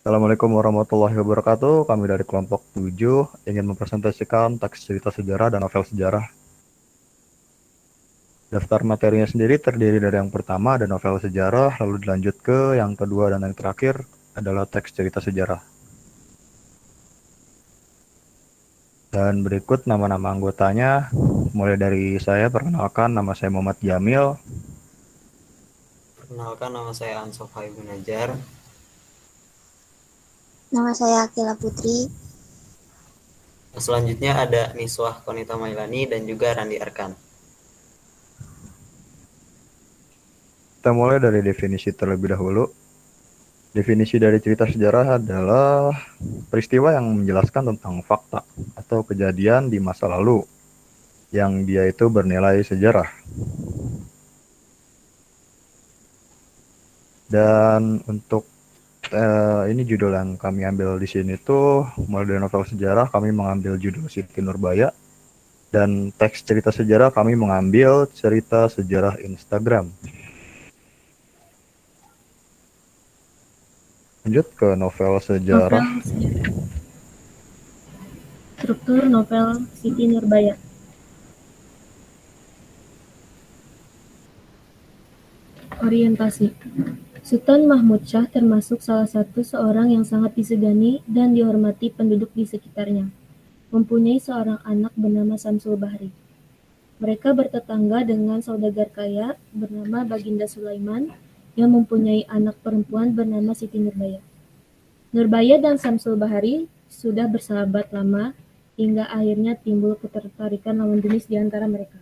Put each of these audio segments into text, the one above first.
Assalamualaikum warahmatullahi wabarakatuh. Kami dari kelompok 7 ingin mempresentasikan teks cerita sejarah dan novel sejarah. Daftar materinya sendiri terdiri dari yang pertama ada novel sejarah, lalu dilanjut ke yang kedua dan yang terakhir adalah teks cerita sejarah. Dan berikut nama-nama anggotanya, mulai dari saya perkenalkan, nama saya Muhammad Jamil. Perkenalkan, nama saya Ansof Haibun Najar. Nama saya Akila Putri. Selanjutnya ada Miswah Konita Mailani dan juga Randi Arkan. Kita mulai dari definisi terlebih dahulu. Definisi dari cerita sejarah adalah peristiwa yang menjelaskan tentang fakta atau kejadian di masa lalu yang dia itu bernilai sejarah. Dan untuk ini judul yang kami ambil di sini tuh mulai dari novel sejarah kami mengambil judul Siti Nurbaya, dan teks cerita sejarah kami mengambil cerita sejarah Instagram. Lanjut ke novel sejarah. Novel sejarah. Struktur novel Siti Nurbaya. Orientasi. Sultan Mahmud Shah termasuk salah satu seorang yang sangat disegani dan dihormati penduduk di sekitarnya. Mempunyai seorang anak bernama Samsul Bahri. Mereka bertetangga dengan saudagar kaya bernama Baginda Sulaiman yang mempunyai anak perempuan bernama Siti Nurbaya. Nurbaya dan Samsul Bahri sudah bersahabat lama hingga akhirnya timbul ketertarikan lawan jenis di antara mereka.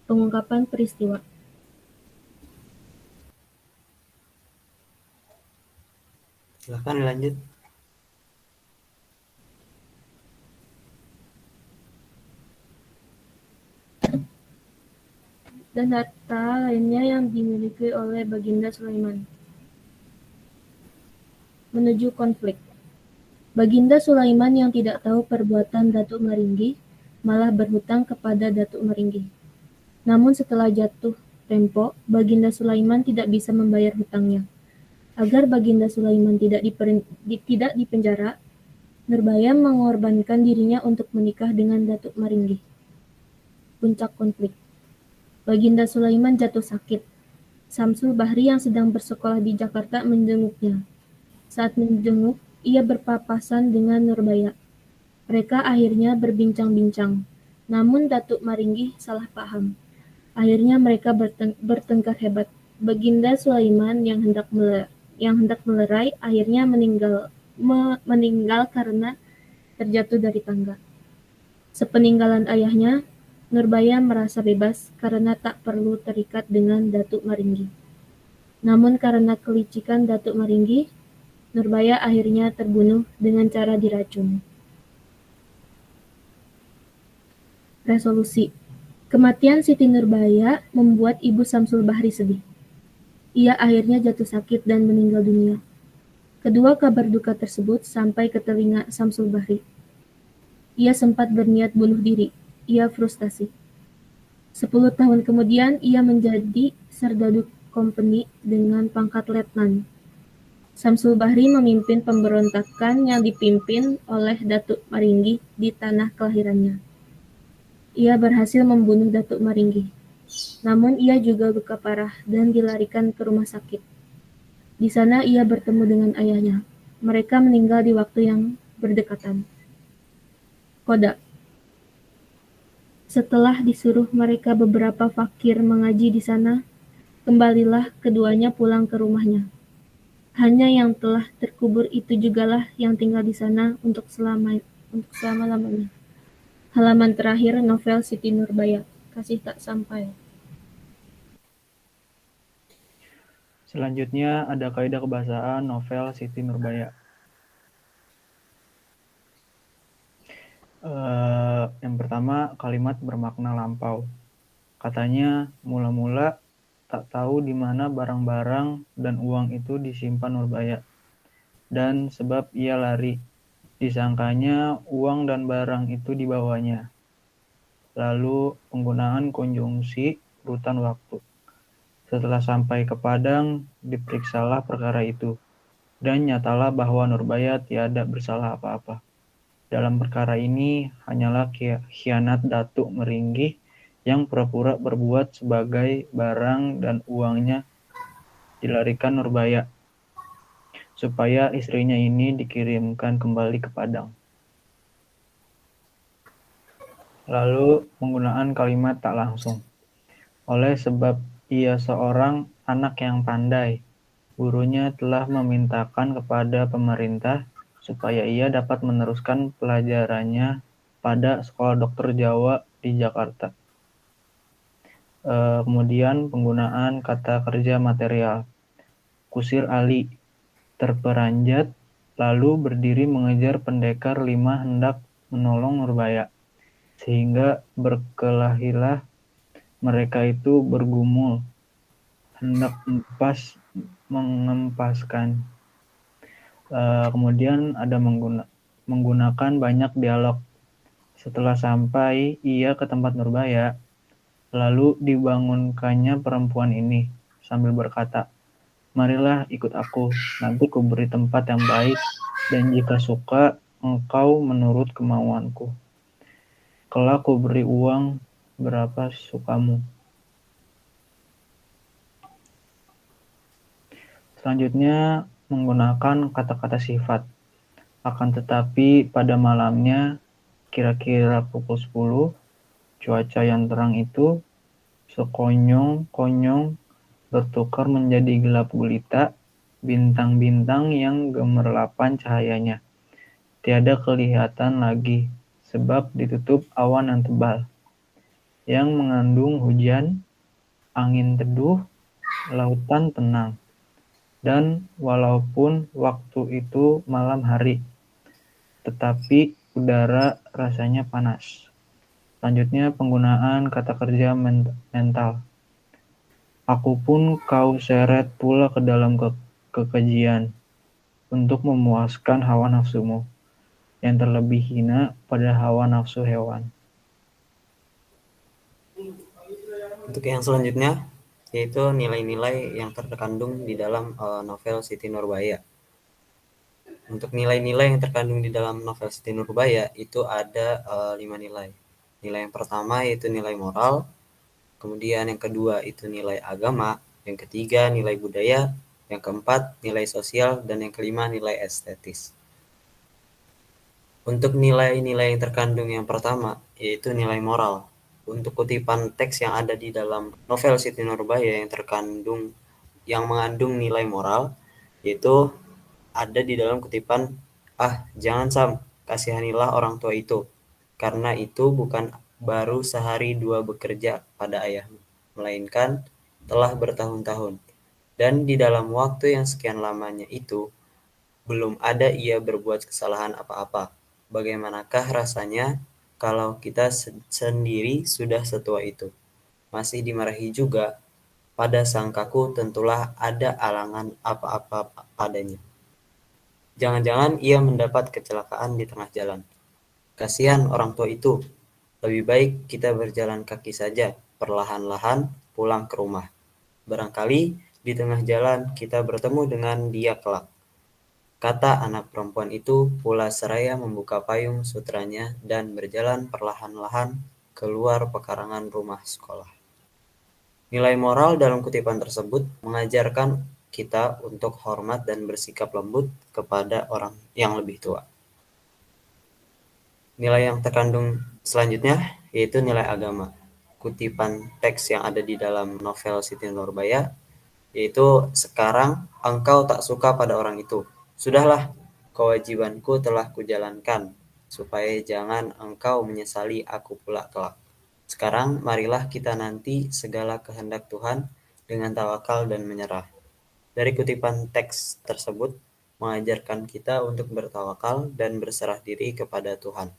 Pengungkapan peristiwa. Silahkan dilanjut. Dan harta lainnya yang dimiliki oleh Baginda Sulaiman. Menuju konflik. Baginda Sulaiman yang tidak tahu perbuatan Datuk Meringgi malah berhutang kepada Datuk Meringgi. Namun setelah jatuh tempo, Baginda Sulaiman tidak bisa membayar hutangnya. Agar Baginda Sulaiman tidak dipenjara, Nurbaya mengorbankan dirinya untuk menikah dengan Datuk Meringgi. Puncak konflik. Baginda Sulaiman jatuh sakit. Samsul Bahri yang sedang bersekolah di Jakarta menjenguknya. Saat menjenguk, ia berpapasan dengan Nurbaya. Mereka akhirnya berbincang-bincang. Namun Datuk Maringgi salah paham. Akhirnya mereka bertengkar hebat. Baginda Sulaiman yang hendak melerai akhirnya meninggal karena terjatuh dari tangga. Sepeninggalan ayahnya, Nurbaya merasa bebas karena tak perlu terikat dengan Datuk Maringgi. Namun karena kelicikan Datuk Maringgi, Nurbaya akhirnya terbunuh dengan cara diracun. Resolusi. Kematian Siti Nurbaya membuat Ibu Samsul Bahri sedih. Ia akhirnya jatuh sakit dan meninggal dunia. Kedua kabar duka tersebut sampai ke telinga Samsul Bahri. Ia sempat berniat bunuh diri. Ia frustasi. 10 tahun kemudian ia menjadi serdadu kompeni dengan pangkat letnan. Samsul Bahri memimpin pemberontakan yang dipimpin oleh Datuk Maringgi di tanah kelahirannya. Ia berhasil membunuh Datuk Maringgi. Namun ia juga luka parah dan dilarikan ke rumah sakit. Di sana ia bertemu dengan ayahnya. Mereka meninggal di waktu yang berdekatan. Koda. Setelah disuruh mereka beberapa fakir mengaji di sana, kembalilah keduanya pulang ke rumahnya. Hanya yang telah terkubur itu jugalah yang tinggal di sana untuk selama-lamanya. Halaman terakhir novel Siti Nurbaya, Kasih Tak Sampai. Selanjutnya ada kaidah kebahasaan novel Siti Nurbaya. Yang pertama, kalimat bermakna lampau. Katanya, mula-mula tak tahu di mana barang-barang dan uang itu disimpan Nurbaya. Dan sebab ia lari, disangkanya uang dan barang itu dibawanya. Lalu penggunaan konjungsi urutan waktu. Setelah sampai ke Padang, diperiksalah perkara itu. dan nyatalah bahwa Nurbaya tiada bersalah apa-apa. Dalam perkara ini hanyalah khianat Datuk Meringgi yang pura-pura berbuat sebagai barang dan uangnya dilarikan Nurbaya, supaya istrinya ini dikirimkan kembali ke Padang. Lalu penggunaan kalimat tak langsung. Oleh sebab ia seorang anak yang pandai, gurunya telah memintakan kepada pemerintah supaya ia dapat meneruskan pelajarannya pada Sekolah Dokter Jawa di Jakarta. Kemudian penggunaan kata kerja material. Kusir Ali, terperanjat, lalu berdiri mengejar pendekar 5 hendak menolong Nurbaya, sehingga berkelahilah mereka itu bergumul, hendak mengempaskan. Kemudian ada menggunakan banyak dialog. Setelah sampai ia ke tempat Nurbaya, lalu dibangunkannya perempuan ini sambil berkata, "Marilah ikut aku, nanti ku beri tempat yang baik, dan jika suka engkau menurut kemauanku. Kelak ku beri uang berapa sukamu." Selanjutnya menggunakan kata-kata sifat. Akan tetapi pada malamnya, kira-kira pukul 10, cuaca yang terang itu sekonyong-konyong bertukar menjadi gelap gulita, bintang-bintang yang gemerlapan cahayanya tiada kelihatan lagi, sebab ditutup awan yang tebal, yang mengandung hujan, angin teduh, lautan tenang. Dan walaupun waktu itu malam hari, tetapi udara rasanya panas. Selanjutnya penggunaan kata kerja mental. Aku pun kau seret pula ke dalam kekejian untuk memuaskan hawa nafsumu, yang terlebih hina pada hawa nafsu hewan. Untuk yang selanjutnya, yaitu nilai-nilai yang terkandung di dalam novel Siti Nurbaya. Untuk nilai-nilai yang terkandung di dalam novel Siti Nurbaya itu ada 5 nilai. Nilai yang pertama yaitu nilai moral, kemudian yang kedua itu nilai agama, yang ketiga nilai budaya, yang keempat nilai sosial, dan yang kelima nilai estetis. Untuk nilai-nilai yang terkandung yang pertama yaitu nilai moral. Untuk kutipan teks yang ada di dalam novel Siti Nurbaya yang mengandung nilai moral, yaitu ada di dalam kutipan, jangan Sam, kasihanilah orang tua itu, karena itu bukan baru sehari dua bekerja pada ayahmu, melainkan telah bertahun-tahun, dan di dalam waktu yang sekian lamanya itu belum ada ia berbuat kesalahan apa-apa. Bagaimanakah rasanya kalau kita sendiri sudah setua itu, masih dimarahi juga? Pada sangkaku tentulah ada alangan apa-apa padanya. Jangan-jangan ia mendapat kecelakaan di tengah jalan. Kasihan orang tua itu. Lebih baik kita berjalan kaki saja, perlahan-lahan pulang ke rumah. Barangkali di tengah jalan kita bertemu dengan dia kelak. Kata anak perempuan itu pula seraya membuka payung sutranya dan berjalan perlahan-lahan keluar pekarangan rumah sekolah. Nilai moral dalam kutipan tersebut mengajarkan kita untuk hormat dan bersikap lembut kepada orang yang lebih tua. Nilai yang terkandung selanjutnya yaitu nilai agama. Kutipan teks yang ada di dalam novel Siti Nurbaya yaitu, sekarang engkau tak suka pada orang itu. Sudahlah, kewajibanku telah kujalankan, supaya jangan engkau menyesali aku pula kelak. Sekarang marilah kita nanti segala kehendak Tuhan dengan tawakal dan menyerah. Dari kutipan teks tersebut mengajarkan kita untuk bertawakal dan berserah diri kepada Tuhan.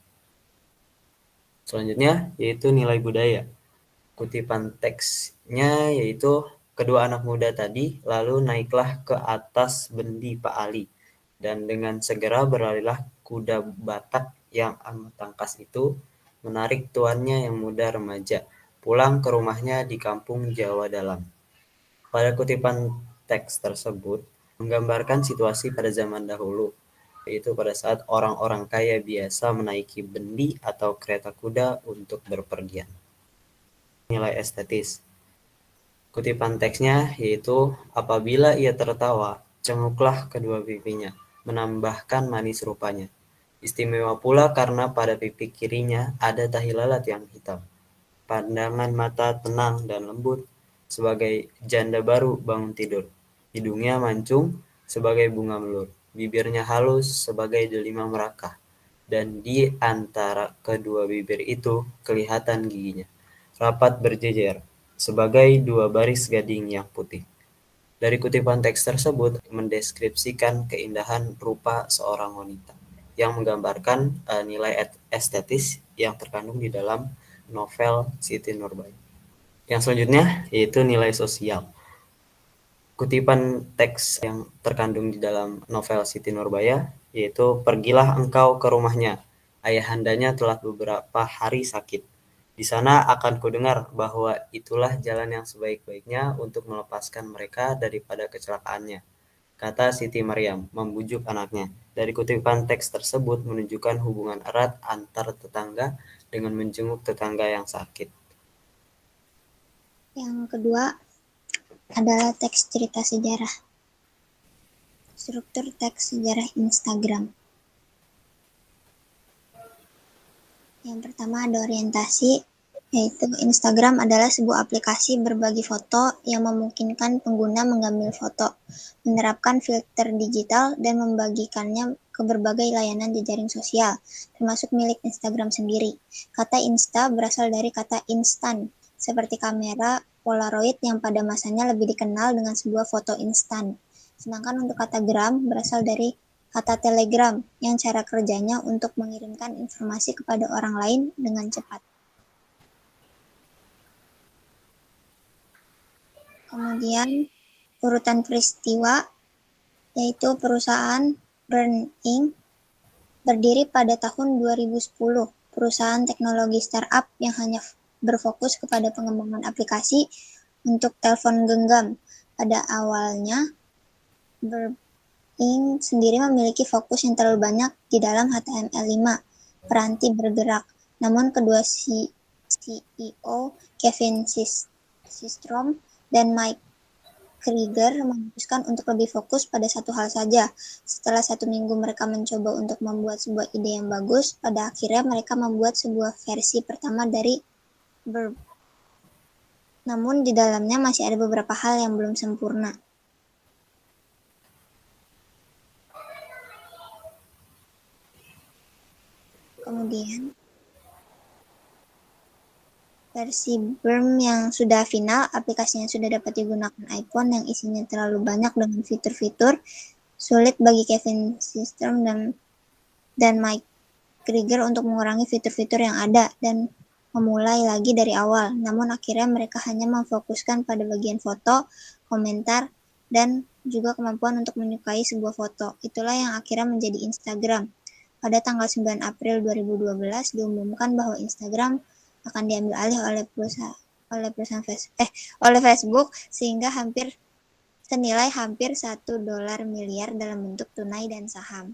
Selanjutnya yaitu nilai budaya. Kutipan teksnya yaitu, kedua anak muda tadi lalu naiklah ke atas bendi Pak Ali, dan dengan segera berlarilah kuda Batak yang amat tangkas itu menarik tuannya yang muda remaja pulang ke rumahnya di kampung Jawa Dalam. Pada kutipan teks tersebut menggambarkan situasi pada zaman dahulu, yaitu pada saat orang-orang kaya biasa menaiki bendi atau kereta kuda untuk berpergian. Nilai estetis. Kutipan teksnya yaitu, apabila ia tertawa, cenguklah kedua pipinya, menambahkan manis rupanya. Istimewa pula karena pada pipi kirinya ada tahi lalat yang hitam. Pandangan mata tenang dan lembut, sebagai janda baru bangun tidur. Hidungnya mancung sebagai bunga melur, bibirnya halus sebagai delima merakah, dan di antara kedua bibir itu kelihatan giginya, rapat berjejer, sebagai dua baris gading yang putih. Dari kutipan teks tersebut mendeskripsikan keindahan rupa seorang wanita, yang menggambarkan nilai estetis yang terkandung di dalam novel Siti Nurbaya. Yang selanjutnya yaitu nilai sosial. Kutipan teks yang terkandung di dalam novel Siti Nurbaya yaitu, pergilah engkau ke rumahnya, ayahandanya telah beberapa hari sakit. Di sana akan kudengar bahwa itulah jalan yang sebaik-baiknya untuk melepaskan mereka daripada kecelakaannya, kata Siti Maryam, membujuk anaknya. Dari kutipan teks tersebut menunjukkan hubungan erat antar tetangga dengan menjenguk tetangga yang sakit. Yang kedua adalah teks cerita sejarah. Struktur teks sejarah Instagram. Yang pertama ada orientasi, yaitu Instagram adalah sebuah aplikasi berbagi foto yang memungkinkan pengguna mengambil foto, menerapkan filter digital, dan membagikannya ke berbagai layanan jejaring sosial, termasuk milik Instagram sendiri. Kata Insta berasal dari kata instan, seperti kamera Polaroid yang pada masanya lebih dikenal dengan sebuah foto instan. Sedangkan untuk kata gram berasal dari kata telegram yang cara kerjanya untuk mengirimkan informasi kepada orang lain dengan cepat. Kemudian urutan peristiwa, yaitu perusahaan Burn Inc. berdiri pada tahun 2010, perusahaan teknologi startup yang hanya berfokus kepada pengembangan aplikasi untuk telepon genggam. Pada awalnya, Burn Inc. sendiri memiliki fokus yang terlalu banyak di dalam HTML5, peranti bergerak. Namun kedua CEO, Kevin Systrom dan Mike Krieger, memutuskan untuk lebih fokus pada satu hal saja. Setelah 1 minggu mereka mencoba untuk membuat sebuah ide yang bagus, pada akhirnya mereka membuat sebuah versi pertama dari Burp. Namun di dalamnya masih ada beberapa hal yang belum sempurna. Kemudian versi Burm yang sudah final, aplikasinya sudah dapat digunakan iPhone yang isinya terlalu banyak dengan fitur-fitur sulit bagi Kevin Systrom dan Mike Krieger untuk mengurangi fitur-fitur yang ada dan memulai lagi dari awal. Namun akhirnya mereka hanya memfokuskan pada bagian foto, komentar, dan juga kemampuan untuk menyukai sebuah foto. Itulah yang akhirnya menjadi Instagram. Pada tanggal 9 April 2012 diumumkan bahwa Instagram akan diambil alih oleh Facebook sehingga senilai hampir $1 miliar dalam bentuk tunai dan saham.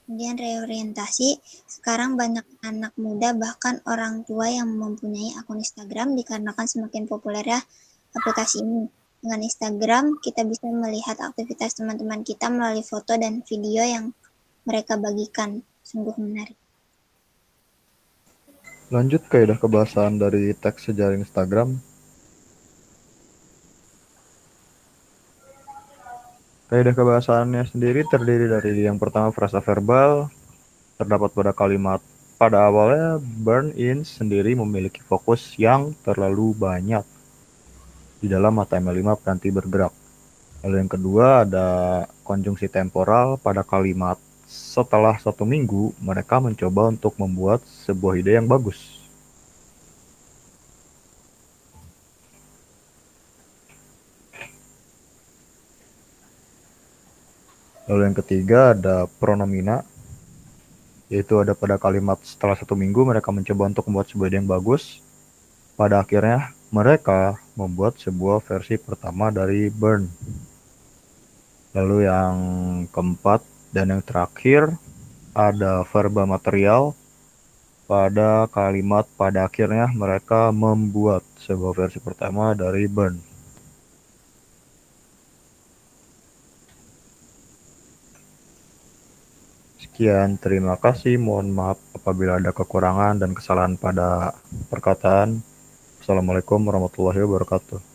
Kemudian reorientasi, sekarang banyak anak muda bahkan orang tua yang mempunyai akun Instagram dikarenakan semakin populernya aplikasi ini. Dengan Instagram, kita bisa melihat aktivitas teman-teman kita melalui foto dan video yang mereka bagikan. Sungguh menarik. Lanjut kaidah kebahasan dari teks sejarah Instagram. Kaidah kebahasannya sendiri terdiri dari yang pertama frasa verbal, terdapat pada kalimat. Pada awalnya, Burn-In sendiri memiliki fokus yang terlalu banyak di dalam HTML5 peranti bergerak. Lalu yang kedua ada konjungsi temporal pada kalimat. Setelah 1 minggu, mereka mencoba untuk membuat sebuah ide yang bagus. Lalu yang ketiga ada pronomina, yaitu ada pada kalimat setelah 1 minggu mereka mencoba untuk membuat sebuah ide yang bagus. Pada akhirnya mereka membuat sebuah versi pertama dari burn. Lalu yang keempat dan yang terakhir ada verba material. Pada kalimat pada akhirnya mereka membuat sebuah versi pertama dari burn. Sekian, terima kasih. Mohon maaf apabila ada kekurangan dan kesalahan pada perkataan. Assalamualaikum warahmatullahi wabarakatuh.